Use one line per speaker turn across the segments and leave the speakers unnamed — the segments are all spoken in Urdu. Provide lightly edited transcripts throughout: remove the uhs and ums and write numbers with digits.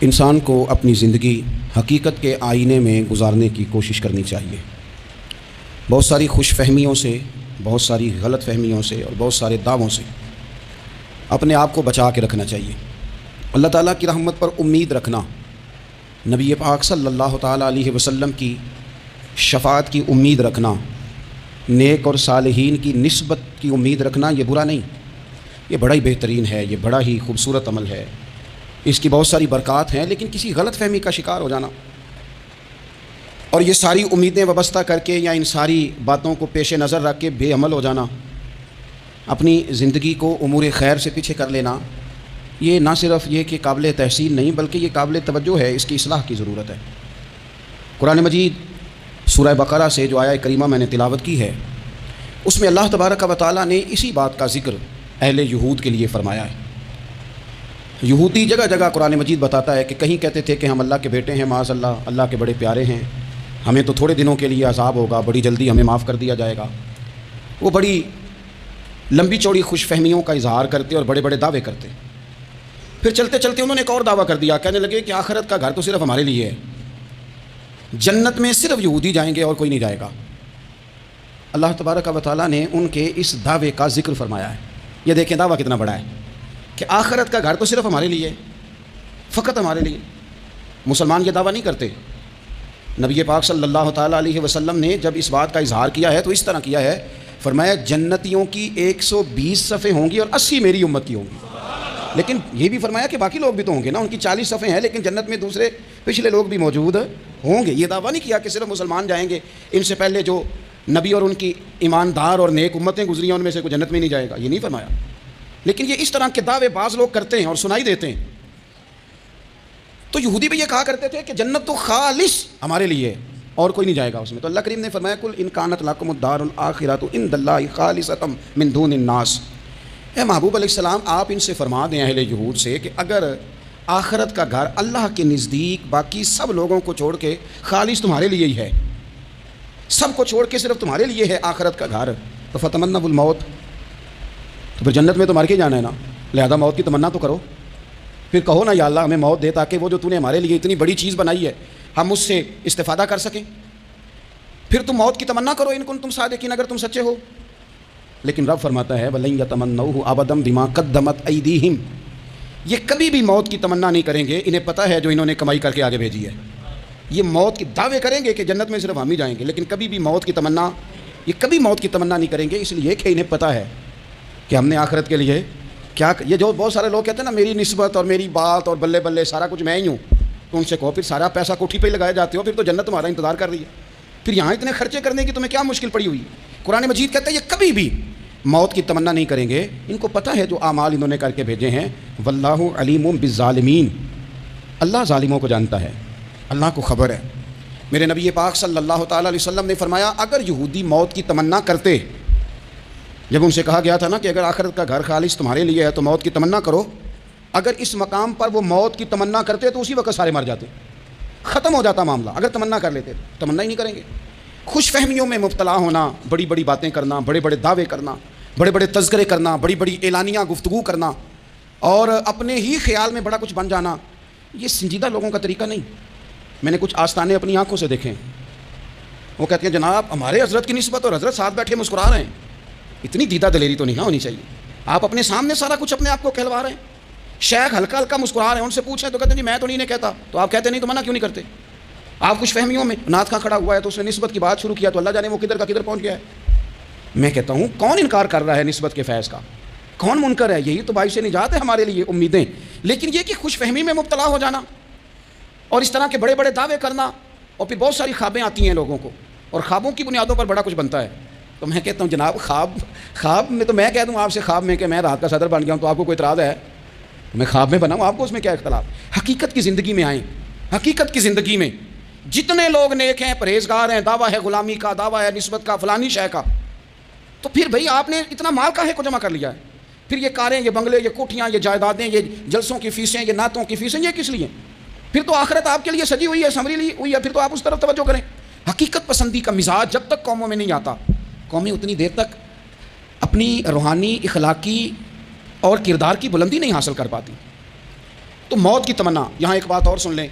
انسان کو اپنی زندگی حقیقت کے آئینے میں گزارنے کی کوشش کرنی چاہیے۔ بہت ساری خوش فہمیوں سے، بہت ساری غلط فہمیوں سے اور بہت سارے دعووں سے اپنے آپ کو بچا کے رکھنا چاہیے۔ اللہ تعالیٰ کی رحمت پر امید رکھنا، نبی پاک صلی اللہ تعالیٰ علیہ وسلم کی شفاعت کی امید رکھنا، نیک اور صالحین کی نسبت کی امید رکھنا، یہ برا نہیں، یہ بڑا ہی بہترین ہے، یہ بڑا ہی خوبصورت عمل ہے، اس کی بہت ساری برکات ہیں۔ لیکن کسی غلط فہمی کا شکار ہو جانا اور یہ ساری امیدیں وابستہ کر کے یا ان ساری باتوں کو پیش نظر رکھ کے بے عمل ہو جانا، اپنی زندگی کو امور خیر سے پیچھے کر لینا، یہ نہ صرف یہ کہ قابل تحسین نہیں بلکہ یہ قابل توجہ ہے، اس کی اصلاح کی ضرورت ہے۔ قرآن مجید سورہ بقرہ سے جو آیہ کریمہ میں نے تلاوت کی ہے، اس میں اللہ تبارک و تعالیٰ نے اسی بات کا ذکر اہل یہود کے لیے فرمایا ہے۔ یہودی جگہ جگہ قرآن مجید بتاتا ہے کہ کہیں کہتے تھے کہ ہم اللہ کے بیٹے ہیں، معاذ اللہ، اللہ کے بڑے پیارے ہیں، ہمیں تو تھوڑے دنوں کے لیے عذاب ہوگا، بڑی جلدی ہمیں معاف کر دیا جائے گا۔ وہ بڑی لمبی چوڑی خوش فہمیوں کا اظہار کرتے اور بڑے بڑے دعوے کرتے۔ پھر چلتے چلتے انہوں نے ایک اور دعویٰ کر دیا، کہنے لگے کہ آخرت کا گھر تو صرف ہمارے لیے ہے، جنت میں صرف یہودی جائیں گے اور کوئی نہیں جائے گا۔ اللہ تبارک و تعالیٰ نے ان کے اس دعوے کا ذکر فرمایا ہے۔ یہ دیکھیں دعویٰ کتنا بڑا ہے کہ آخرت کا گھر تو صرف ہمارے لیے، فقط ہمارے لیے۔ مسلمان یہ دعویٰ نہیں کرتے۔ نبی پاک صلی اللہ تعالیٰ علیہ وسلم نے جب اس بات کا اظہار کیا ہے تو اس طرح کیا ہے، فرمایا جنتیوں کی 120 صفیں ہوں گی اور 80 میری امت کی ہوں گی۔ لیکن یہ بھی فرمایا کہ باقی لوگ بھی تو ہوں گے نا، ان کی 40 صفیں ہیں لیکن جنت میں دوسرے پچھلے لوگ بھی موجود ہوں گے۔ یہ دعویٰ نہیں کیا کہ صرف مسلمان جائیں گے، ان سے پہلے جو نبی اور ان کی ایماندار اور نیک امتیں گزری ہیں ان میں سے کوئی جنت میں نہیں جائے گا، یہ نہیں فرمایا۔ لیکن یہ اس طرح کے دعوے بعض لوگ کرتے ہیں اور سنائی دیتے ہیں۔ تو یہودی بھی یہ کہا کرتے تھے کہ جنت تو خالص ہمارے لیے ہے اور کوئی نہیں جائے گا اس میں۔ تو اللہ کریم نے فرمایا کل ان کانت لکم الدار الآخرۃ عند اللہ خالصۃ من دون الناس، اے محبوب علیہ السلام آپ ان سے فرما دیں اہل یہود سے کہ اگر آخرت کا گھر اللہ کے نزدیک باقی سب لوگوں کو چھوڑ کے خالص تمہارے لیے ہی ہے، سب کو چھوڑ کے صرف تمہارے لیے ہے آخرت کا گھر، تو فتمنوا الموت، تو پھر جنت میں تمہارے کے جانا ہے نا، لہذا موت کی تمنا تو کرو۔ پھر کہو نا یا اللہ ہمیں موت دے تاکہ وہ جو تو نے ہمارے لیے اتنی بڑی چیز بنائی ہے ہم اس سے استفادہ کر سکیں۔ پھر تم موت کی تمنا کرو ان کنتم صادقین، اگر تم سچے ہو۔ لیکن رب فرماتا ہے وَلَن يَتَمَنَّوْهُ أَبَدًا بِمَا قَدَّمَتْ أَيْدِيهِمْ، یہ کبھی بھی موت کی تمنا نہیں کریں گے، انہیں پتہ ہے جو انہوں نے کمائی کر کے آگے بھیجی ہے۔ یہ موت کے دعوے کریں گے کہ جنت میں صرف ہم ہی جائیں گے، لیکن کبھی بھی موت کی تمنا، یہ کبھی موت کی تمنا نہیں کریں گے، اس لیے کہ انہیں پتہ ہے کہ ہم نے آخرت کے لیے کیا۔ یہ جو بہت سارے لوگ کہتے ہیں نا میری نسبت اور میری بات اور بلے بلے سارا کچھ میں ہی ہوں، تو ان سے کہو پھر سارا پیسہ کوٹھی پہ ہی لگائے جاتے ہو، پھر تو جنت تمہارا انتظار کر رہی ہے، پھر یہاں اتنے خرچے کرنے کی تمہیں کیا مشکل پڑی ہوئی۔ قرآن مجید کہتا ہے یہ کبھی بھی موت کی تمنا نہیں کریں گے، ان کو پتہ ہے جو اعمال انہوں نے کر کے بھیجے ہیں۔ واللہ علیم بالظالمین، اللہ ظالموں کو جانتا ہے، اللہ کو خبر ہے۔ میرے نبی پاک صلی اللہ تعالیٰ علیہ وسلم نے فرمایا اگر یہودی موت کی تمنا کرتے، جب ان سے کہا گیا تھا نا کہ اگر آخرت کا گھر خالص تمہارے لیے ہے تو موت کی تمنا کرو، اگر اس مقام پر وہ موت کی تمنا کرتے تو اسی وقت سارے مر جاتے، ختم ہو جاتا معاملہ۔ اگر تمنا کر لیتے تمنا ہی نہیں کریں گے۔ خوش فہمیوں میں مبتلا ہونا، بڑی بڑی باتیں کرنا، بڑے بڑے دعوے کرنا، بڑے بڑے تذکرے کرنا، بڑی بڑی اعلانیہ گفتگو کرنا اور اپنے ہی خیال میں بڑا کچھ بن جانا، یہ سنجیدہ لوگوں کا طریقہ نہیں۔ میں نے کچھ آستانے اپنی آنکھوں سے دیکھے، وہ کہتے ہیں جناب ہمارے حضرت کی نسبت اور حضرت ساتھ بیٹھے مسکرا رہے ہیں، اتنی دیدہ دلیری تو نہیں نہ ہونی چاہیے۔ آپ اپنے سامنے سارا کچھ اپنے آپ کو کہلوا رہے ہیں، شیخ ہلکا ہلکا مسکرا رہے ہیں، ان سے پوچھیں تو کہتے ہیں جی میں تو نہیں کہتا، تو آپ کہتے نہیں تو منع کیوں نہیں کرتے؟ آپ کچھ فہمیوں میں، نعت خواں کھڑا ہوا ہے تو اس نے نسبت کی بات شروع کیا تو اللہ جانے وہ کدھر کا کدھر پہنچ گیا ہے۔ میں کہتا ہوں کون انکار کر رہا ہے نسبت کے فیض کا، کون منکر ہے؟ یہی تو باعث سے نجات ہے ہمارے لیے امیدیں۔ لیکن یہ کہ خوش فہمی میں مبتلا ہو جانا اور اس طرح کے بڑے بڑے دعوے کرنا، اور پھر بہت ساری خوابیں آتی ہیں لوگوں کو اور خوابوں کی بنیادوں پر بڑا کچھ بنتا ہے۔ تو میں کہتا ہوں جناب خواب میں تو میں کہہ دوں آپ سے خواب میں کہ میں رات کا صدر بن گیا ہوں تو آپ کو کوئی اعتراض ہے؟ میں خواب میں بنا ہوں، آپ کو اس میں کیا اختلاف؟ حقیقت کی زندگی میں آئیں، حقیقت کی زندگی میں جتنے لوگ نیک ہیں، پرہیزگار ہیں، دعویٰ ہے غلامی کا، دعویٰ ہے نسبت کا، فلانی شے کا، تو پھر بھئی آپ نے اتنا مال کاہے کو جمع کر لیا ہے؟ پھر یہ کاریں، یہ بنگلے، یہ کوٹھیاں، یہ جائیدادیں، یہ جلسوں کی فیسیں، یہ نعتوں کی فیسیں، یہ کس لیے؟ پھر تو آخرت آپ کے لیے سجی ہوئی ہے، سنوری ہوئی ہے، پھر تو آپ اس طرف توجہ کریں۔ حقیقت پسندی کا مزاج جب تک قوموں میں نہیں آتا، قومیں اتنی دیر تک اپنی روحانی، اخلاقی اور کردار کی بلندی نہیں حاصل کر پاتی۔ تو موت کی تمنا، یہاں ایک بات اور سن لیں،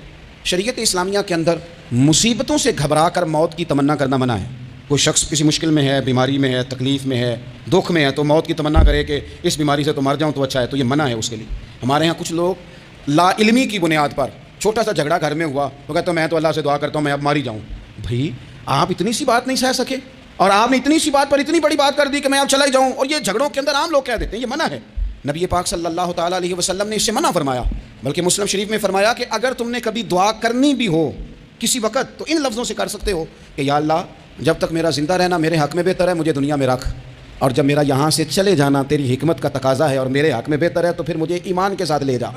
شریعت اسلامیہ کے اندر مصیبتوں سے گھبرا کر موت کی تمنا کرنا منع ہے۔ کوئی شخص کسی مشکل میں ہے، بیماری میں ہے، تکلیف میں ہے، دکھ میں ہے، تو موت کی تمنا کرے کہ اس بیماری سے تو مر جاؤں تو اچھا ہے، تو یہ منع ہے اس کے لیے۔ ہمارے ہاں کچھ لوگ لا علمی کی بنیاد پر چھوٹا سا جھگڑا گھر میں ہوا تو کہتے ہیں میں تو اللہ سے دعا کرتا ہوں میں اب مار ہی جاؤں۔ بھائی آپ اتنی سی بات نہیں سہ سکے اور آپ نے اتنی سی بات پر اتنی بڑی بات کر دی کہ میں اب چلا ہی جاؤں، اور یہ جھگڑوں کے اندر عام لوگ کہہ دیتے ہیں، یہ منع ہے۔ نبی پاک صلی اللہ تعالیٰ علیہ وسلم نے اس سے منع فرمایا، بلکہ مسلم شریف میں فرمایا کہ اگر تم نے کبھی دعا کرنی بھی ہو کسی وقت تو ان لفظوں سے کر سکتے ہو کہ یا اللہ جب تک میرا زندہ رہنا میرے حق میں بہتر ہے، مجھے دنیا میں رکھ، اور جب میرا یہاں سے چلے جانا تیری حکمت کا تقاضا ہے اور میرے حق میں بہتر ہے تو پھر مجھے ایمان کے ساتھ لے جا،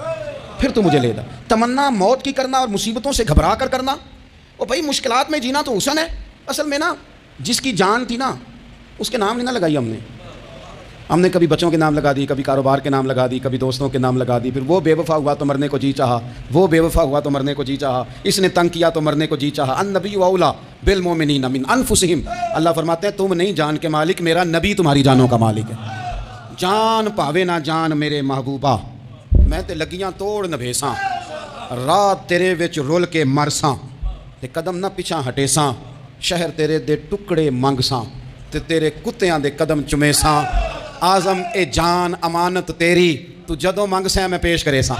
پھر تو مجھے لے جا۔ تمنا موت کی کرنا اور مصیبتوں سے گھبرا کر کرنا، اور بھائی مشکلات میں جینا تو حسن ہے۔ اصل میں نا جس کی جان تھی نا اس کے نام نہیں نہ لگائی ہم نے کبھی بچوں کے نام لگا دی، کبھی کاروبار کے نام لگا دی، کبھی دوستوں کے نام لگا دی، پھر وہ بے وفا ہوا تو مرنے کو جی چاہا، وہ بے وفا ہوا تو مرنے کو جی چاہا، اس نے تنگ کیا تو مرنے کو جی چاہا۔ النبی اولیٰ بالمؤمنین من انفسہم، اللہ فرماتے ہیں تم نہیں جان کے مالک، میرا نبی تمہاری جانوں کا مالک ہے۔ جان پاوے نہ جان میرے محبوبہ، میں تے لگیاں توڑ نہ بھیساں، رات تیرے وچ رول کے مرساں، تے قدم نہ پیچھا ہٹیساں، شہر تیرے دے ٹکڑے منگساں، تے تیرے کتیاں دے قدم چمیساں، آزم اے جان امانت تیری، تو جدوں منگ سے میں پیش کرے ساں۔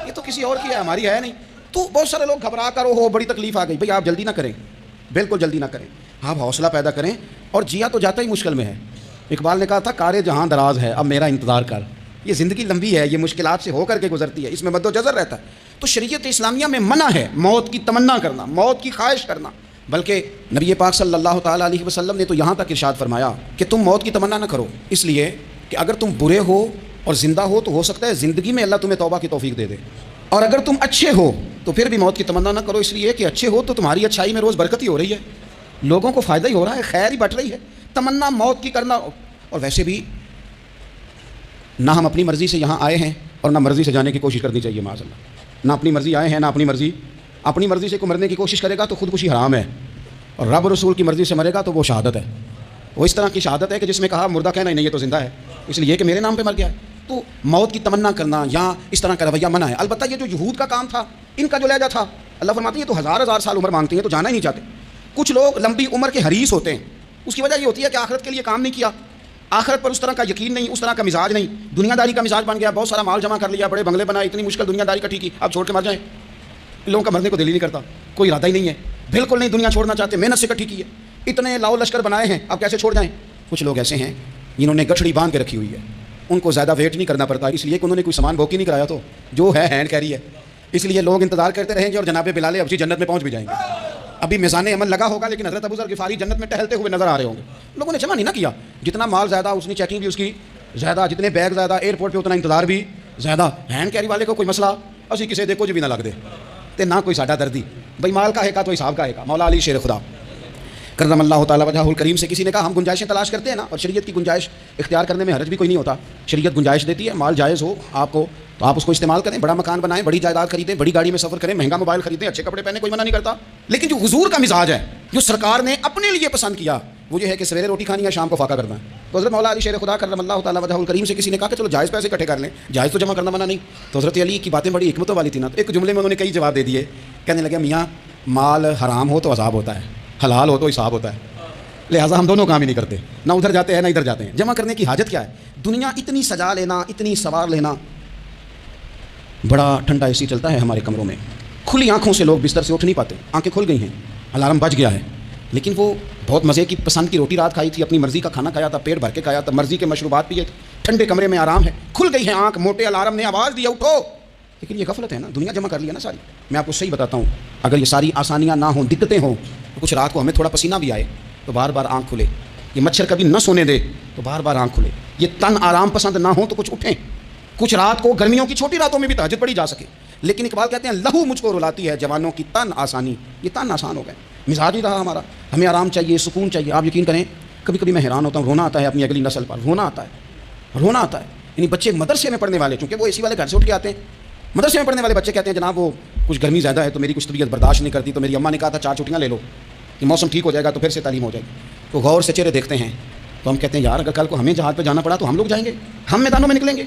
یہ تو کسی اور کی ہے، ہماری ہے نہیں۔ تو بہت سارے لوگ گھبرا کر ہو بڑی تکلیف آ گئی، بھئی آپ جلدی نہ کریں، بالکل جلدی نہ کریں، آپ حوصلہ پیدا کریں، اور جیا تو جاتا ہی مشکل میں ہے۔ اقبال نے کہا تھا کار جہاں دراز ہے اب میرا انتظار کر، یہ زندگی لمبی ہے، یہ مشکلات سے ہو کر کے گزرتی ہے، اس میں مد و جزر رہتا ہے۔ تو شریعت اسلامیہ میں منع ہے موت کی تمنا کرنا، موت کی خواہش کرنا، بلکہ نبی پاک صلی اللہ تعالیٰ علیہ وسلم نے تو یہاں تک ارشاد فرمایا کہ تم موت کی تمنا نہ کرو، اس لیے کہ اگر تم برے ہو اور زندہ ہو تو ہو سکتا ہے زندگی میں اللہ تمہیں توبہ کی توفیق دے دے، اور اگر تم اچھے ہو تو پھر بھی موت کی تمنا نہ کرو، اس لیے کہ اچھے ہو تو تمہاری اچھائی میں روز برکت ہی ہو رہی ہے، لوگوں کو فائدہ ہی ہو رہا ہے، خیر ہی بٹ رہی ہے۔ تمنا موت کی کرنا، اور ویسے بھی نہ ہم اپنی مرضی سے یہاں آئے ہیں اور نہ مرضی سے جانے کی کوشش کرنی چاہیے، معاذ اللہ، نہ اپنی مرضی آئے ہیں نہ اپنی مرضی سے کوئی مرنے کی کوشش کرے گا تو خودکشی حرام ہے، اور رب رسول کی مرضی سے مرے گا تو وہ شہادت ہے، وہ اس طرح کی شہادت ہے کہ جس میں کہا مردہ کہنا ہی نہیں، یہ تو زندہ ہے، اس لیے کہ میرے نام پہ مر گیا ہے۔ تو موت کی تمنا کرنا یا اس طرح کا رویہ منع ہے۔ البتہ یہ جو یہود کا کام تھا، ان کا جو لہجہ تھا، اللہ فرماتے ہیں یہ تو ہزار سال عمر مانگتی ہیں تو جانا ہی نہیں چاہتے۔ کچھ لوگ لمبی عمر کے حریص ہوتے ہیں، اس کی وجہ یہ ہوتی ہے کہ آخرت کے لیے کام نہیں کیا، آخرت پر اس طرح کا یقین نہیں، اس طرح کا مزاج نہیں، دنیا داری کا مزاج بن گیا، بہت سارا مال جمع کر لیا، بڑے بنگلے بنائے، اتنی مشکل دنیا داری کا ٹھیک ہی اب چھوڑ کے مر جائیں۔ لوگوں کا مرنے کو دل ہی نہیں کرتا، کوئی ارادہ ہی نہیں ہے، بالکل نہیں دنیا چھوڑنا چاہتے، محنت سے کٹھی کی ہے، اتنے لاؤ لشکر بنائے ہیں، اب کیسے چھوڑ جائیں۔ کچھ لوگ ایسے ہیں جنہوں نے گٹھڑی باندھ کے رکھی ہوئی ہے، ان کو زیادہ ویٹ نہیں کرنا پڑتا، اس لیے کہ انہوں نے کوئی سامان بوکی نہیں کرایا، تو جو ہے ہینڈ کیری ہے، اس لیے لوگ انتظار کرتے رہیں گے اور جناب بلال ابھی جنت میں پہنچ بھی جائیں گے۔ ابھی میزان عمل لگا ہوگا لیکن حضرت ابو ذر غفاری جنت میں ٹہلتے ہوئے نظر آ رہے ہوں گے۔ لوگوں نے جمع نہیں نہ کیا، جتنا مال زیادہ اس نے چیکنگ بھی اس کی زیادہ، جتنے بیگ زیادہ ایئرپورٹ پہ اتنا انتظار بھی زیادہ۔ ہینڈ کیری والے کو کوئی مسئلہ اسی کسی دے کچھ بھی نہ لگ دے تے نہ کوئی ساڈا دردی، بھائی مال کا ہے کا تو حساب کا ہے کا۔ مولا علی شیر خدا کرم اللہ تعالیٰ وجہہ الکریم سے کسی نے کہا ہم گنجائشیں تلاش کرتے ہیں نا، اور شریعت کی گنجائش اختیار کرنے میں حرج بھی کوئی نہیں ہوتا، شریعت گنجائش دیتی ہے، مال جائز ہو آپ کو تو آپ اس کو استعمال کریں، بڑا مکان بنائیں، بڑی جائیداد خریدیں، بڑی گاڑی میں سفر کریں، مہنگا موبائل خریدیں، اچھے کپڑے پہنے، کوئی منع نہیں کرتا۔ لیکن جو حضور کا مزاج ہے، جو سرکار نے اپنے لیے پسند کیا، وہ یہ ہے کہ سویرے روٹی کھانی ہے، شام کو فاقہ کرنا ہے۔ تو حضرت مولا علی شیر خدا کرم اللہ تعالیٰ وجہہ الکریم سے کسی نے کہا کہ چلو جائز پیسے اکٹھے کر لیں، جائز تو جمع کرنا منع نہیں۔ تو حضرت علی کی باتیں بڑی حکمتوں والی تھی نا، تو ایک جملے میں انہوں نے کئی جواب دے دیے، کہنے لگے میاں مال حرام ہو تو عذاب ہوتا ہے، حلال ہو تو حساب ہوتا ہے، لہٰذا ہم دونوں کام ہی نہیں کرتے، نہ ادھر جاتے ہیں نہ ادھر جاتے ہیں۔ جمع کرنے کی حاجت کیا ہے؟ دنیا اتنی سجا لینا، اتنی سوار لینا، بڑا ٹھنڈا اے سی چلتا ہے ہمارے کمروں میں، کھلی آنکھوں سے لوگ بستر سے اٹھ نہیں پاتے، آنکھیں کھل گئی ہیں، الارم بج گیا ہے، لیکن وہ بہت مزے کی پسند کی روٹی رات کھائی تھی، اپنی مرضی کا کھانا کھایا تھا، پیٹ بھر کے کھایا تھا، مرضی کے مشروبات پیے تھے، ٹھنڈے کمرے میں آرام ہے، کھل گئی ہے آنکھ، موٹے الارم نے آواز دیا اٹھو، لیکن یہ غفلت ہے نا، دنیا جمع کر لیا نا ساری۔ میں آپ کو صحیح بتاتا ہوں، اگر یہ ساری آسانیاں نہ ہوں، دقتیں ہوں، تو کچھ رات کو ہمیں تھوڑا پسینہ بھی آئے تو بار بار آنکھ کھلے، یہ مچھر کبھی نہ سونے دے تو بار بار آنکھ کھلے، یہ تن آرام پسند نہ ہو تو کچھ اٹھیں، کچھ رات کو گرمیوں کی چھوٹی راتوں میں بھی تہجد پڑھی جا سکے۔ لیکن اقبال کہتے ہیں لہو مجھ کو رلاتی ہے جوانوں کی تن آسانی، یہ تن آسان ہو گئے، مزاج ہی رہا ہمارا، ہمیں آرام چاہیے، سکون چاہیے۔ آپ یقین کریں کبھی کبھی میں حیران ہوتا ہوں، رونا آتا ہے اپنی اگلی نسل پر، رونا آتا ہے۔ یعنی بچے مدرسے میں پڑھنے والے، چونکہ وہ اسی والے گھر سے اٹھ کے آتے ہیں، مدرسے میں پڑھنے والے بچے کہتے ہیں جناب وہ کچھ گرمی زیادہ ہے تو میری کچھ طبیعت برداشت نہیں کرتی، تو میری اماں نے کہا تھا 4 چھٹیاں لے لو کہ موسم ٹھیک ہو جائے گا تو پھر سے تعلیم ہو جائے گی۔ تو غور سے چہرے دیکھتے ہیں تو ہم کہتے ہیں یار اگر کل کو ہمیں جہاد پہ جانا پڑا تو ہم لوگ جائیں گے، ہم میدانوں میں نکلیں گے،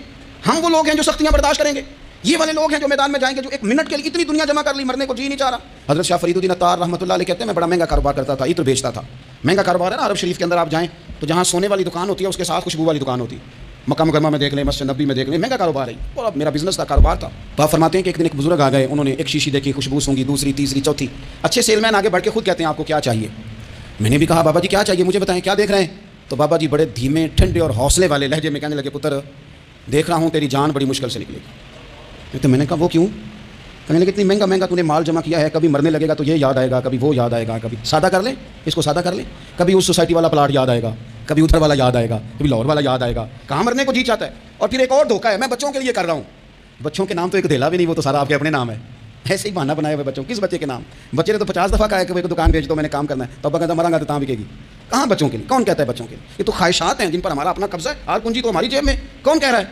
ہم وہ لوگ ہیں جو سختیاں برداشت کریں گے۔ یہ والے لوگ ہیں جو میدان میں جائیں گے جو ایک منٹ کے لیے اتنی دنیا جمع کر لی، مرنے کو جی نہیں چاہ رہا. حضرت شاہ فرید الدین عطار رحمۃ اللہ علیہ کہتے ہیں میں بڑا مہنگا کاروبار کرتا تھا، عطر بیچتا تھا. مہنگا کاروبار ہے نا، عرب شریف کے اندر آپ جائیں تو جہاں سونے والی دکان ہوتی ہے اس کے ساتھ خوشبو والی دکان ہوتی ہے. مکہ مکرمہ میں دیکھ لیں، مسجد نبی میں دیکھ لیں، مہنگا کاروبار ہے. اور اب میرا بزنس کا کاروبار تھا. تو آپ فرماتے ہیں کہ ایک دن ایک بزرگ آ گئے، انہوں نے ایک شیشی دیکھی، خوشبو سونگی، دوسری تیسری چوتھی. اچھے سیل مین آگے بڑھ کے خود کہتے ہیں آپ کو کیا چاہیے. میں نے بھی کہا بابا جی کیا چاہیے مجھے بتائیں، کیا دیکھ رہے ہیں. تو بابا جی بڑے دھیمے ٹھنڈے اور حوصلے والے لہجے میں کہنے لگے پتر دیکھ رہا ہوں تیری جان بڑی مشکل سے نکلے گی. تو میں نے کہا وہ کیوں. کہنے لگے اتنی مہنگا مہنگا تو نے مال جمع کیا ہے، کبھی مرنے لگے گا تو یہ یاد آئے گا، کبھی وہ یاد آئے گا، کبھی سادہ کر لیں اس کو سادہ کر لیں، کبھی اس سوسائٹی والا پلاٹ یاد آئے گا، کبھی ادھر والا یاد آئے گا، کبھی لاہور والا یاد آئے گا. کہاں مرنے کو جی چاہتا ہے. اور پھر ایک اور دھوکہ ہے، میں بچوں کے لیے کر رہا ہوں. بچوں کے نام تو ایک دھیلا بھی نہیں، وہ تو سارا آپ کے اپنے نام ہے. ایسے ہی بہانہ بنایا ہوئے بچوں. کس بچے کے نام؟ بچے نے تو 50 دفعہ کہا ہے کہ وہ دکان بیچ دو، میں نے کام کرنا ہے. تو ابا کہتا مرا گا تو تاں بکے گی. کہاں بچوں کے لیے؟ کون کہتا ہے بچوں کے لیے؟ یہ تو خواہشات ہیں جن پر ہمارا اپنا قبضہ ہے. ہر کنجی تو ہماری جیب میں. کون کہہ رہا ہے؟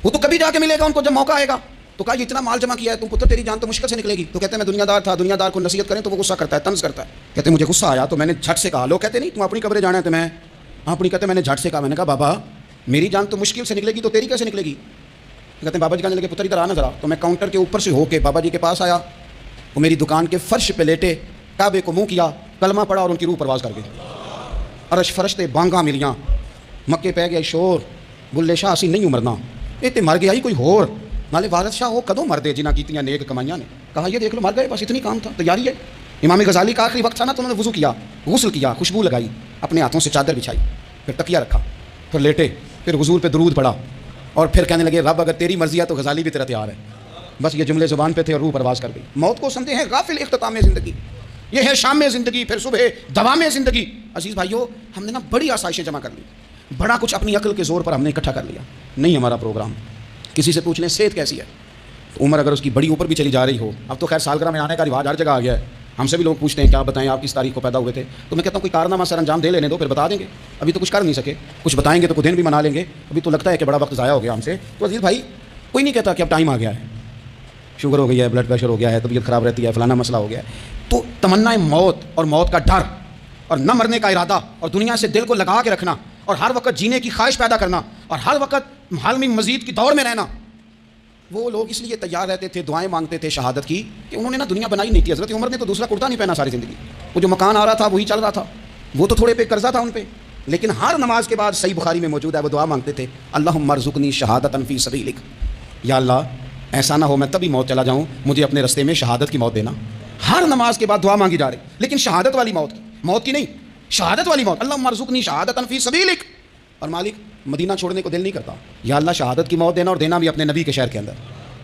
وہ تو کبھی جا کے ملے گا ان کو جب موقع آئے گا. تو کہا یہ اتنا مال جمع کیا ہے تم پتر، تیری جان تو مشکل سے نکلے گی. تو کہتے ہیں میں دنیا دار تھا، دنیا دار کو نصیحت کریں تو وہ غصہ کرتا ہے، طنز کرتا ہے. کہتے ہیں مجھے غصہ آیا تو میں نے جھٹ سے کہا. لوگ کہتے نہیں تم اپنی قبریں جانا ہے تو میں اپنی. کہتے ہیں میں نے جھٹ سے کہا، میں نے کہا بابا میری جان تو مشکل سے نکلے گی تو تیری کیسے نکلے گی. کہتے ہیں بابا جی کہنے لگے پتر ادھر آنا ذرا. تو میں کاؤنٹر کے اوپر سے ہو کے بابا جی کے پاس آیا. وہ میری دکان کے فرش پہ لیٹے، کعبے کو منہ کیا، کلمہ پڑا اور ان کی روح پرواز کر گئی. عرش فرشتے بانگاں ملیاں، مکے پہ گیا شور، بلے شاہ اسی نہیں ہوں مرنا، یہ تے مر گیا ہی کوئی ہور، نالے وارث شاہ ہو کدوں مر دے جنہ کیتیاں نیک کمائیاں نے. کہا یہ دیکھ لو مر گئے، بس اتنی کام تھا، تیاری ہے. امام غزالی کا آخری وقت تھا نا تو انہوں نے وضو کیا، غسل کیا، خوشبو لگائی، اپنے ہاتھوں سے چادر بچھائی، پھر تکیہ رکھا، پھر لیٹے، پھر حضور پہ درود پڑھا اور پھر کہنے لگے رب اگر تیری مرضی ہے تو غزالی بھی تیرا تیار ہے. بس یہ جملے زبان پہ تھے اور روح پرواز کر گئی. موت کو سمجھے ہیں غافل اختتام زندگی، یہ ہے شام میں زندگی، پھر صبح دوام زندگی. عزیز بھائیو ہم نے نا بڑی آسائشیں جمع کر لی، بڑا کچھ اپنی عقل کے زور پر ہم نے اکٹھا کر لیا. نہیں ہمارا پروگرام. کسی سے پوچھ لیں صحت کیسی ہے، تو عمر اگر اس کی بڑی اوپر بھی چلی جا رہی ہو، اب تو خیر سالگرہ میں آنے کا رواج ہر جگہ آ گیا ہے. ہم سے بھی لوگ پوچھتے ہیں کیا بتائیں آپ کس تاریخ کو پیدا ہوئے تھے. تو میں کہتا ہوں کوئی کارنامہ سر انجام دے لینے دو پھر بتا دیں گے. ابھی تو کچھ کر نہیں سکے، کچھ بتائیں گے تو کچھ دن بھی منا لیں گے. ابھی تو لگتا ہے کہ بڑا وقت ضائع ہو گیا ہم سے. تو عزیز بھائی کوئی نہیں کہتا کہ اب ٹائم آ گیا ہے، شوگر ہو گئی ہے، بلڈ پریشر ہو گیا ہے، طبیعت خراب رہتی ہے، فلانا مسئلہ ہو گیا ہے. تو تمنا موت اور موت کا ڈر اور نہ مرنے کا ارادہ اور دنیا سے دل کو لگا کے رکھنا اور ہر وقت جینے کی خواہش پیدا کرنا اور ہر وقت حال میں مزید کی دور میں رہنا، وہ لوگ اس لیے تیار رہتے تھے، دعائیں مانگتے تھے شہادت کی کہ انہوں نے نا دنیا بنائی نہیں تھی. حضرت عمر نے تو دوسرا کرتا نہیں پہنا ساری زندگی. وہ جو مکان آ رہا تھا وہی چل رہا تھا، وہ تو تھوڑے پہ قرضہ تھا ان پہ، لیکن ہر نماز کے بعد صحیح بخاری میں موجود ہے وہ دعا مانگتے تھے اللہم ارزقنی شہادۃ فی سبیلک. یا اللہ ایسا نہ ہو میں تبھی موت چلا جاؤں، مجھے اپنے رستے میں شہادت کی موت دینا. ہر نماز کے بعد دعا مانگی جا رہی، لیکن شہادت والی موت کی نہیں، شہادت والی موت. اللہم ارزقنی شہادۃ فی سبیلک. اور مالک مدینہ چھوڑنے کو دل نہیں کرتا. یا اللہ شہادت کی موت دینا اور دینا بھی اپنے نبی کے شہر کے اندر،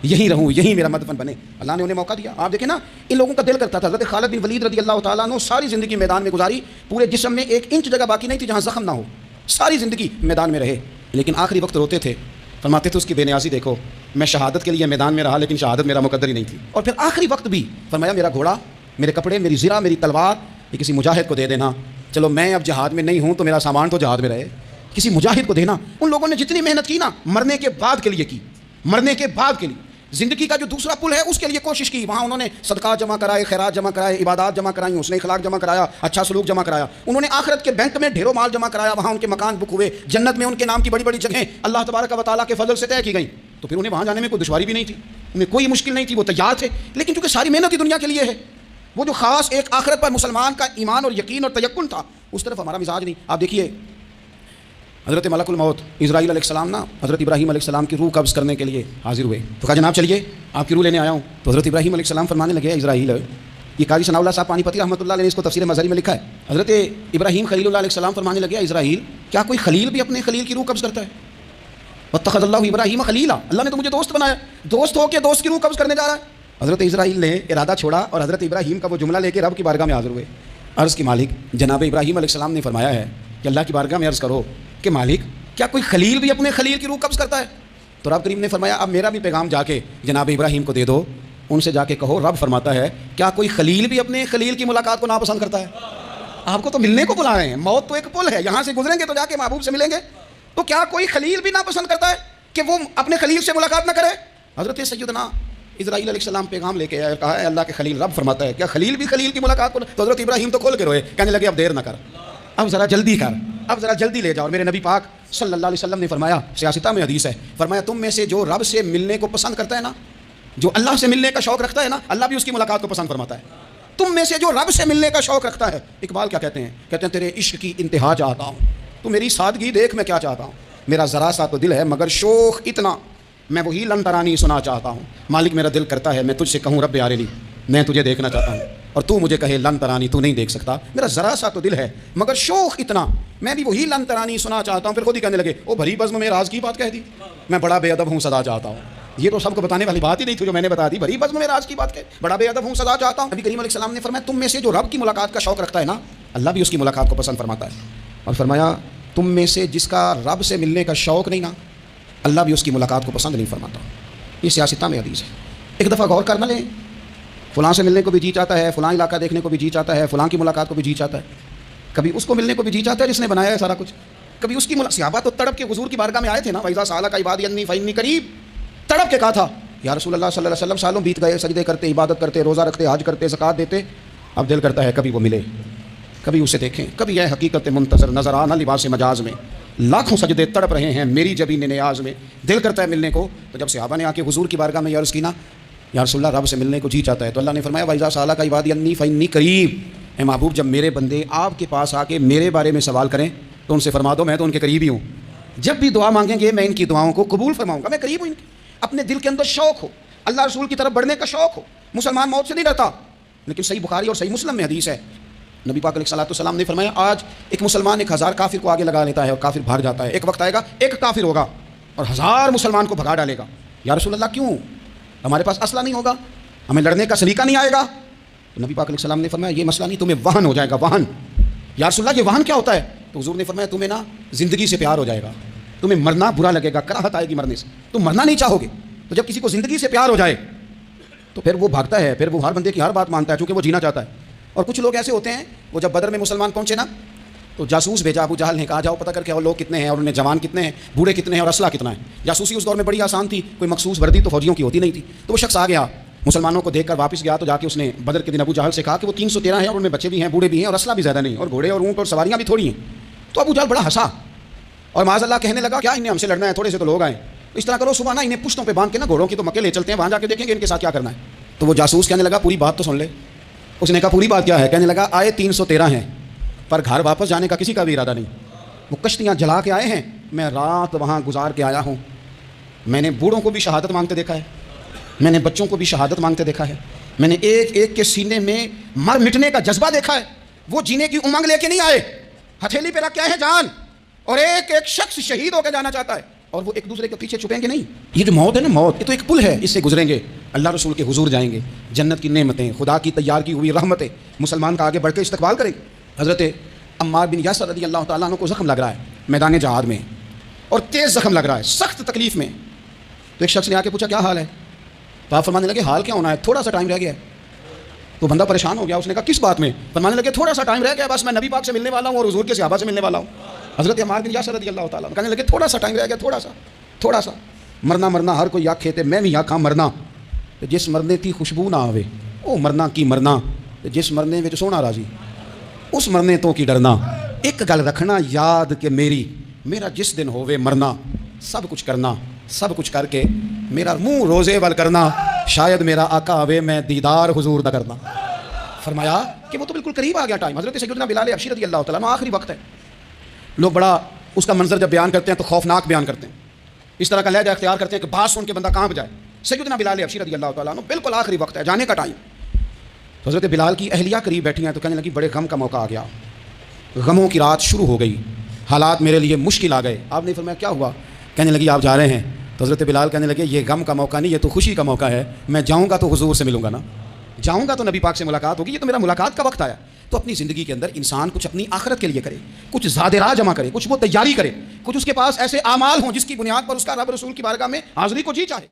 یہی رہوں، یہی میرا مدفن بنے. اللہ نے انہیں موقع دیا. آپ دیکھیں نا ان لوگوں کا دل کرتا تھا. حضرت خالد بن ولید رضی اللہ تعالیٰ عنہ ساری زندگی میدان میں گزاری، پورے جسم میں 1 انچ جگہ باقی نہیں تھی جہاں زخم نہ ہو، ساری زندگی میدان میں رہے، لیکن آخری وقت روتے تھے. فرماتے تھے اس کی بے نیازی دیکھو، میں شہادت کے لیے میدان میں رہا لیکن شہادت میرا مقدر ہی نہیں تھی. اور پھر آخری وقت بھی فرمایا میرا گھوڑا، میرے کپڑے، میری زرہ، میری تلوار یہ کسی مجاہد کو دے دینا. چلو میں اب جہاد میں نہیں ہوں تو میرا سامان تو جہاد میں رہے، کسی مجاہد کو دینا. ان لوگوں نے جتنی محنت کی نا مرنے کے بعد کے لیے کی، مرنے کے بعد کے لیے زندگی کا جو دوسرا پل ہے اس کے لیے کوشش کی. وہاں انہوں نے صدقات جمع کرائے، خیرات جمع کرائے، عبادات جمع کرائی، حسن اخلاق جمع کرایا، اچھا سلوک جمع کرایا. انہوں نے آخرت کے بینک میں ڈھیروں مال جمع کرایا، وہاں ان کے مکان بک ہوئے، جنت میں ان کے نام کی بڑی بڑی جگہیں اللہ تبارک و تعالیٰ کے فضل سے طے کی گئیں. تو پھر انہیں وہاں جانے میں کوئی دشواری بھی نہیں تھی، انہیں کوئی مشکل نہیں تھی، وہ تیار تھے. لیکن چونکہ ساری محنت ہی دنیا کے لیے ہے، وہ جو خاص ایک آخرت پر مسلمان کا ایمان اور یقین اور تیقن تھا اس طرف ہمارا مزاج نہیں. آپ دیکھیے حضرت ملک الموت اسرائیل علیہ السلام نا حضرت ابراہیم علیہ السلام کی روح قبض کرنے کے لیے حاضر ہوئے. تو کہا جناب چلیے آپ کی روح لینے آیا ہوں. تو حضرت ابراہیم علیہ السلام فرمانے لگے اسرائیل، یہ قاضی ثناء اللہ صاحب پانی پتی رحمۃ اللہ علیہ نے اس کو تفسیر مظہری میں لکھا ہے. حضرت ابراہیم خلیل اللہ علیہ السلام فرمانے لگے اسرائیل کیا کوئی خلیل بھی اپنے خلیل کی روح قبض کرتا ہے؟ واتخذ اللہ ابراہیم خلیلا، اللہ نے تو مجھے دوست بنایا، دوست ہو کے دوست کی روح قبض کرنے جا رہا ہے. حضرت اسرائیل نے ارادہ چھوڑا اور حضرت ابراہیم کا وہ جملہ لے کے رب کی بارگاہ میں حاضر ہوئے. عرض کی مالک جناب ابراہیم علیہ السلام نے فرمایا ہے کہ اللہ کی بارگاہ میں عرض کرو کہ مالک کیا کوئی خلیل بھی اپنے خلیل کی روح قبض کرتا ہے؟ تو رب کریم نے فرمایا اب میرا بھی پیغام جا کے جناب ابراہیم کو دے دو، ان سے جا کے کہو رب فرماتا ہے کیا کوئی خلیل بھی اپنے خلیل کی ملاقات کو ناپسند کرتا ہے؟ آپ کو تو ملنے کو بلا رہے ہیں، موت تو ایک پل ہے، یہاں سے گزریں گے تو جا کے محبوب سے ملیں گے. تو کیا کوئی خلیل بھی ناپسند کرتا ہے کہ وہ اپنے خلیل سے ملاقات نہ کرے؟ حضرت سیدنا اسرائیل علیہ السلام پیغام لے کے آئے، کہا ہے اللہ کے خلیل رب فرماتا ہے کیا خلیل بھی خلیل کی ملاقات کو؟ تو حضرت ابراہیم تو کھول کے روئے، کہنے لگے اب دیر نہ کر، اب ذرا جلدی کر، اب ذرا جلدی لے جاؤ. اور میرے نبی پاک صلی اللہ علیہ وسلم نے فرمایا، سیاستہ میں حدیث ہے، فرمایا تم میں سے جو رب سے ملنے کو پسند کرتا ہے نا، جو اللہ سے ملنے کا شوق رکھتا ہے نا، اللہ بھی اس کی ملاقات کو پسند فرماتا ہے۔ تم میں سے جو رب سے ملنے کا شوق رکھتا ہے، اقبال کیا کہتے ہیں تیرے عشق کی انتہا چاہتا ہوں، تو میری سادگی دیکھ میں کیا چاہتا ہوں، میرا ذرا سا تو دل ہے مگر شوق اتنا، میں وہی لن ترانی سنا چاہتا ہوں، مالک میرا دل کرتا ہے میں تجھ سے کہوں رب ارنی، میں تجھے دیکھنا چاہتا ہوں، اور تو مجھے کہے لن ترانی، تو نہیں دیکھ سکتا، میرا ذرا سا تو دل ہے مگر شوق اتنا، میں بھی وہی لن ترانی سنا چاہتا ہوں۔ پھر خود ہی کہنے لگے او بھری بزم میں راز کی بات کہہ دی، میں بڑا بے ادب ہوں سدا چاہتا ہوں۔ یہ تو سب کو بتانے والی بات ہی نہیں تھی جو میں نے بتا دی، بھری بزم میں راز کی بات کہے، بڑا بے ادب ہوں سدا چاہتا ہوں۔ نبی کریم علیہ السلام نے فرمایا تم میں سے جو رب کی ملاقات کا شوق رکھتا ہے نا، اللہ بھی اس کی ملاقات کو پسند فرماتا ہے، اور فرمایا تم میں سے جس کا رب سے ملنے کا شوق نہیں نا، اللہ بھی اس کی ملاقات کو پسند نہیں فرماتا۔ یہ سیاستہ میں حدیث ہے۔ ایک دفعہ غور کر لیں، فلاں سے ملنے کو بھی جی چاہتا ہے، فلاں علاقہ دیکھنے کو بھی جی چاہتا ہے، فلاں کی ملاقات کو بھی جی چاہتا ہے، کبھی اس کو ملنے کو بھی جی چاہتا ہے جس نے بنایا ہے سارا کچھ، کبھی اس کی صحابہ تو تڑپ کے حضور کی بارگاہ میں آئے تھے نا، وَإِذَا سَأَلَكَ عِبَادِي عَنِّي فَإِنِّي قَرِيبٌ، تڑپ کے کہا تھا یا رسول اللہ صلی اللہ علیہ وسلم، سالوں بیت گئے، سجدے کرتے، عبادت کرتے، روزہ رکھتے، حج کرتے، زکوٰۃ دیتے، اب دل کرتا ہے کبھی وہ ملے، کبھی اسے دیکھیں، کبھی یہ حقیقت منتظر نظر آنا لباس مجاز میں، لاکھوں سجدے تڑپ رہے ہیں میری جبین نیاز میں، دل کرتا ہے ملنے کو۔ تو جب صحابہ نے آ کے حضور کی بارگاہ میں عرض کی نا یا رسول اللہ رب سے ملنے کو جی چاہتا ہے، تو اللہ نے فرمایا وَإِذَا سَأَلَكَ عِبَادِي عَنِّي فَإِنِّي قَرِيبٌ، اے محبوب جب میرے بندے آپ کے پاس آ کے میرے بارے میں سوال کریں تو ان سے فرما دو میں تو ان کے قریب ہی ہوں، جب بھی دعا مانگیں گے میں ان کی دعاؤں کو قبول فرماؤں گا، میں قریب ہوں ان کے۔ اپنے دل کے اندر شوق ہو، اللہ رسول کی طرف بڑھنے کا شوق ہو، مسلمان موت سے نہیں ڈرتا۔ لیکن صحیح بخاری اور صحیح مسلم میں حدیث ہے، نبی پاک علیہ السلام نے فرمایا آج ایک مسلمان 1000 کافر کو آگے لگا لیتا ہے اور کافر بھاگ جاتا ہے، ایک وقت آئے گا ایک کافر ہوگا اور 1000 مسلمان کو بھگا ڈالے گا۔ یا رسول اللہ کیوں؟ ہمارے پاس اسلحہ نہیں ہوگا، ہمیں لڑنے کا سلیقہ نہیں آئے گا۔ تو نبی پاک علیہ السلام نے فرمایا یہ مسئلہ نہیں، تمہیں وہن ہو جائے گا، وہن۔ یا رسول اللہ یہ وہن کیا ہوتا ہے؟ تو حضور نے فرمایا تمہیں نا زندگی سے پیار ہو جائے گا، تمہیں مرنا برا لگے گا، کراہت آئے گی مرنے سے، تم مرنا نہیں چاہو گے۔ تو جب کسی کو زندگی سے پیار ہو جائے تو پھر وہ بھاگتا ہے، پھر وہ ہر بندے کی ہر بات مانتا ہے چونکہ وہ جینا چاہتا ہے۔ اور کچھ لوگ ایسے ہوتے ہیں وہ جب بدر میں مسلمان پہنچے نا تو جاسوس بھیجا ابو جہل نے، کہا جاؤ پتہ کر کے اور لوگ کتنے ہیں اور ان میں جوان کتنے ہیں، بوڑھے کتنے ہیں اور اسلحہ کتنا ہے۔ جاسوسی اس دور میں بڑی آسان تھی، کوئی مخصوص وردی تو فوجیوں کی ہوتی نہیں تھی۔ تو وہ شخص آ گیا، مسلمانوں کو دیکھ کر واپس گیا، تو جا کے اس نے بدر کے دن ابو جہل سے کہا کہ وہ 313 ہیں اور ان میں بچے بھی ہیں، بوڑھے بھی ہیں اور اسلحہ بھی زیادہ نہیں، اور گھوڑے اور اونٹ اور سواریاں بھی تھوڑی ہیں۔ تو ابو جہل بڑا ہنسا اور معاذ اللہ کہنے لگا کیا انہیں ہم سے لڑنا ہے، تھوڑے سے تو لوگ آئیں، اس طرح کرو صبح نا انہیں پشتوں پہ باندھ کے نا گھوڑوں کی تو مکے لے چلتے ہیں، وہاں جا کے دیکھیں گے ان کے ساتھ کیا کرنا ہے۔ تو وہ جاسوس کہنے لگا پوری بات تو سن لے۔ اس نے کہا پوری بات کیا ہے؟ کہنے لگا آئے 313 ہیں پر گھر واپس جانے کا کسی کا بھی ارادہ نہیں، وہ کشتیاں جلا کے آئے ہیں، میں رات وہاں گزار کے آیا ہوں، میں نے بوڑھوں کو بھی شہادت مانگتے دیکھا ہے، میں نے بچوں کو بھی شہادت مانگتے دیکھا ہے، میں نے ایک ایک کے سینے میں مر مٹنے کا جذبہ دیکھا ہے، وہ جینے کی امنگ لے کے نہیں آئے، ہتھیلی پہ رکھ کے آئے ہیں جان، اور ایک ایک شخص شہید ہو کے جانا چاہتا ہے، اور وہ ایک دوسرے کے پیچھے چھپیں گے نہیں۔ یہ جو موت ہے نا، موت یہ تو ایک پل ہے، اس سے گزریں گے، اللہ رسول کے حضور جائیں گے، جنت کی نعمتیں، خدا کی تیار کی ہوئی رحمتیں، مسلمان کا آگے بڑھ کے استقبال کریں گے۔ حضرت عمار بن یاسر رضی اللہ تعالیٰ عنہ کو زخم لگ رہا ہے میدان جہاد میں، اور تیز زخم لگ رہا ہے، سخت تکلیف میں۔ تو ایک شخص نے آ کے پوچھا کیا حال ہے؟ تو آپ فرمانے لگے حال کیا ہونا ہے، تھوڑا سا ٹائم رہ گیا ہے۔ تو بندہ پریشان ہو گیا، اس نے کہا کس بات میں؟ فرمانے لگے تھوڑا سا ٹائم رہ گیا، بس میں نبی پاک سے ملنے والا ہوں اور حضور کے صحابہ سے ملنے والا ہوں۔ حضرت عمار بن یاسر رضی اللہ تعالیٰ کہنے لگے تھوڑا سا ٹائم رہ گیا، تھوڑا سا مرنا مرنا ہر کوئی آکھے تے میں بھی آکھاں مرنا، جس مرنے کی خوشبو نہ آوے او مرنا کی مرنا، جس مرنے وچ سونا راضی اس مرنے تو کی ڈرنا، ایک گل رکھنا یاد کہ میرا جس دن ہووے مرنا، سب کچھ کرنا، سب کچھ کر کے میرا منہ روزے ول کرنا، شاید میرا آقا آوے میں دیدار حضور دا کرنا۔ فرمایا کہ وہ تو بالکل قریب آ گیا ٹائم۔ حضرت سیدنا بلال حبشی رضی اللہ تعالیٰ عنہ آخری وقت ہے، لوگ بڑا اس کا منظر جب بیان کرتے ہیں تو خوفناک بیان کرتے ہیں، اس طرح کا لہجہ اختیار کرتے ہیں کہ بات سن کے بندہ کہاں جائے۔ سیدنا بلال حبشی رضی اللہ تعالیٰ عنہ بالکل آخری وقت ہے، جانے کا ٹائم۔ تو حضرت بلال کی اہلیہ قریب بیٹھی ہیں، تو کہنے لگی بڑے غم کا موقع آ گیا، غموں کی رات شروع ہو گئی، حالات میرے لیے مشکل آ گئے۔ آپ نے فرمایا کیا ہوا؟ کہنے لگی آپ جا رہے ہیں؟ تو حضرت بلال کہنے لگے یہ غم کا موقع نہیں، یہ تو خوشی کا موقع ہے، میں جاؤں گا تو حضور سے ملوں گا نا، جاؤں گا تو نبی پاک سے ملاقات ہوگی، یہ تو میرا ملاقات کا وقت آیا۔ تو اپنی زندگی کے اندر انسان کچھ اپنی آخرت کے لیے کرے، کچھ زاد راہ جمع کرے، کچھ وہ تیاری کرے، کچھ اس کے پاس ایسے اعمال ہوں جس کی بنیاد پر اس کا رب رسول کی بارگاہ میں حاضری کو جی چاہے۔